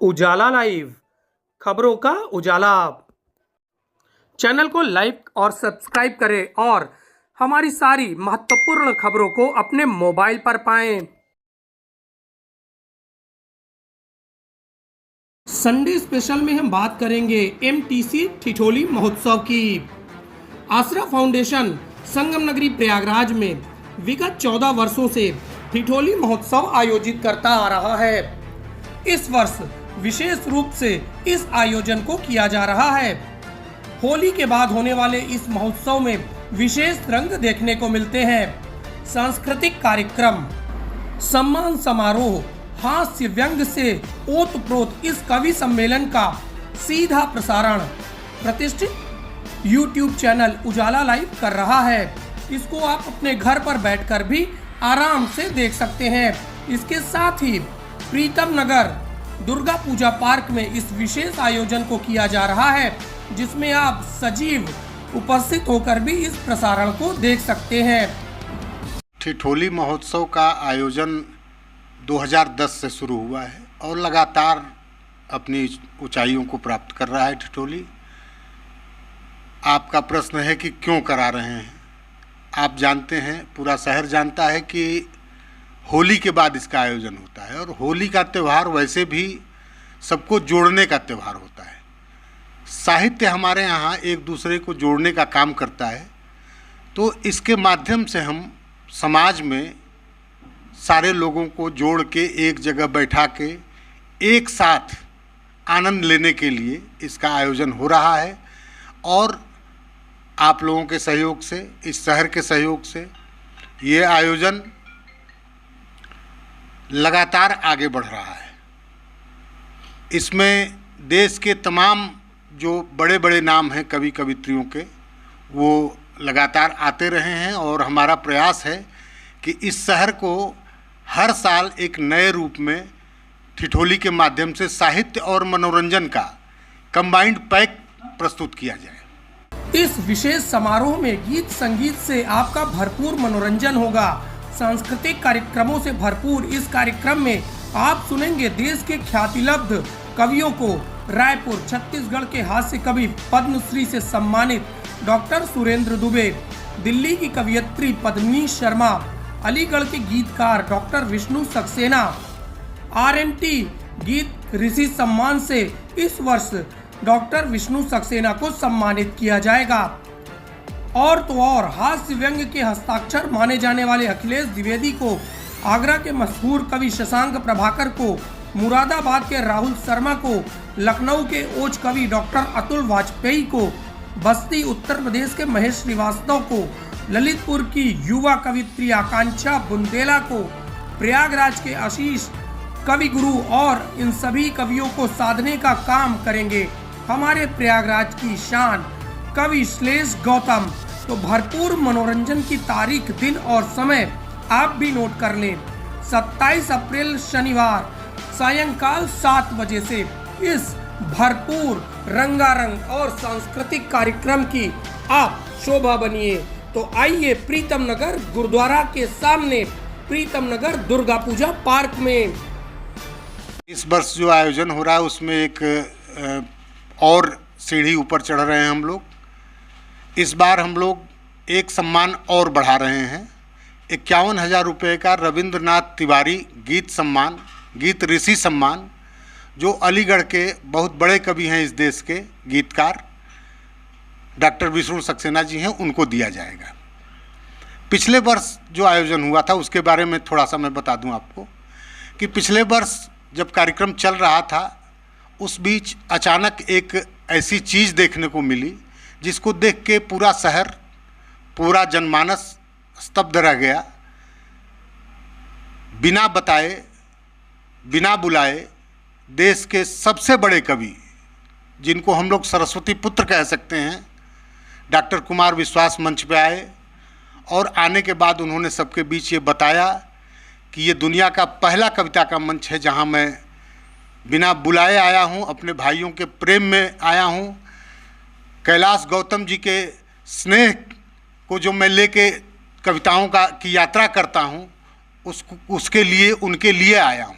उजाला live, खबरों का उजाला। Channel को लाइक और सब्सक्राइब करें और हमारी सारी महत्वपूर्ण खबरों को अपने मोबाइल पर पाएं। संडे स्पेशल में हम बात करेंगे एमटीसी ठिठोली महोत्सव की। आसरा फाउंडेशन संगम नगरी प्रयागराज में विगत 14 वर्षों से ठिठोली महोत्सव आयोजित करता आ रहा है। इस वर्ष विशेष रूप से इस आयोजन को किया जा रहा है। होली के बाद होने वाले इस महोत्सव में विशेष रंग देखने को मिलते हैं। सांस्कृतिक कार्यक्रम, सम्मान समारोह, हास्य व्यंग से ओतप्रोत इस कवि सम्मेलन का सीधा प्रसारण प्रतिष्ठित YouTube चैनल उजाला लाइव कर रहा है। इसको आप अपने घर पर बैठकर भी आराम से देख सकते हैं। इसके साथ ही प्रीतम नगर दुर्गा पूजा पार्क में इस विशेष आयोजन को किया जा रहा है, जिसमें आप सजीव उपस्थित होकर भी इस प्रसारण को देख सकते हैं। ठिठोली महोत्सव का आयोजन 2010 से शुरू हुआ है और लगातार अपनी ऊंचाइयों को प्राप्त कर रहा है ठिठोली। आपका प्रश्न है कि क्यों करा रहे हैं। आप जानते हैं, पूरा शहर जानता है कि होली के बाद इसका आयोजन होता है और होली का त्यौहार वैसे भी सबको जोड़ने का त्यौहार होता है। साहित्य हमारे यहाँ एक दूसरे को जोड़ने का काम करता है, तो इसके माध्यम से हम समाज में सारे लोगों को जोड़ के एक जगह बैठा के एक साथ आनंद लेने के लिए इसका आयोजन हो रहा है। और आप लोगों के सहयोग से, इस शहर के सहयोग से ये आयोजन लगातार आगे बढ़ रहा है। इसमें देश के तमाम जो बड़े बड़े नाम हैं कवि कवित्रियों के, वो लगातार आते रहे हैं और हमारा प्रयास है कि इस शहर को हर साल एक नए रूप में ठिठोली के माध्यम से साहित्य और मनोरंजन का कंबाइंड पैक प्रस्तुत किया जाए। इस विशेष समारोह में गीत संगीत से आपका भरपूर मनोरंजन होगा। सांस्कृतिक कार्यक्रमों से भरपूर इस कार्यक्रम में आप सुनेंगे देश के ख्यातिलब्ध कवियों को। रायपुर छत्तीसगढ़ के हास्य कवि पद्मश्री से सम्मानित डॉक्टर सुरेंद्र दुबे, दिल्ली की कवयित्री पद्मिनी शर्मा, अलीगढ़ के गीतकार डॉक्टर विष्णु सक्सेना, RNT गीत ऋषि सम्मान से इस वर्ष डॉक्टर विष्णु सक्सेना को सम्मानित किया जाएगा। और तो और हास्य व्यंग के हस्ताक्षर माने जाने वाले अखिलेश द्विवेदी को, आगरा के मशहूर कवि शशांक प्रभाकर को, मुरादाबाद के राहुल शर्मा को, लखनऊ के ओज कवि डॉक्टर अतुल वाजपेयी को, बस्ती उत्तर प्रदेश के महेश श्रीवास्तव को, ललितपुर की युवा कवित्री आकांक्षा बुंदेला को, प्रयागराज के आशीष कवि गुरु और इन सभी कवियों को साधने का काम करेंगे हमारे प्रयागराज की शान कवि श्लेष गौतम। तो भरपूर मनोरंजन की तारीख, दिन और समय आप भी नोट कर लें। 27 अप्रैल शनिवार सायंकाल 7 बजे से इस भरपूर रंगारंग और सांस्कृतिक कार्यक्रम की आप शोभा बनिए। तो आइए प्रीतम नगर गुरुद्वारा के सामने प्रीतम नगर दुर्गा पूजा पार्क में। इस वर्ष जो आयोजन हो रहा है उसमें एक और सीढ़ी ऊपर चढ़ रहे हैं हम लोग। इस बार हम लोग एक सम्मान और बढ़ा रहे हैं। 51,000 रुपये का रविंद्रनाथ तिवारी गीत सम्मान, गीत ऋषि सम्मान, जो अलीगढ़ के बहुत बड़े कवि हैं इस देश के गीतकार डॉक्टर विष्णु सक्सेना जी हैं, उनको दिया जाएगा। पिछले वर्ष जो आयोजन हुआ था उसके बारे में थोड़ा सा मैं बता दूं आपको कि पिछले वर्ष जब कार्यक्रम चल रहा था उस बीच अचानक एक ऐसी चीज़ देखने को मिली जिसको देख के पूरा शहर, पूरा जनमानस स्तब्ध रह गया। बिना बताए, बिना बुलाए देश के सबसे बड़े कवि, जिनको हम लोग सरस्वती पुत्र कह सकते हैं, डॉक्टर कुमार विश्वास मंच पे आए और आने के बाद उन्होंने सबके बीच ये बताया कि ये दुनिया का पहला कविता का मंच है जहाँ मैं बिना बुलाए आया हूँ, अपने भाइयों के प्रेम में आया हूँ। कैलाश गौतम जी के स्नेह को जो मैं लेके कविताओं की यात्रा करता हूँ, उसके लिए, उनके लिए आया हूँ।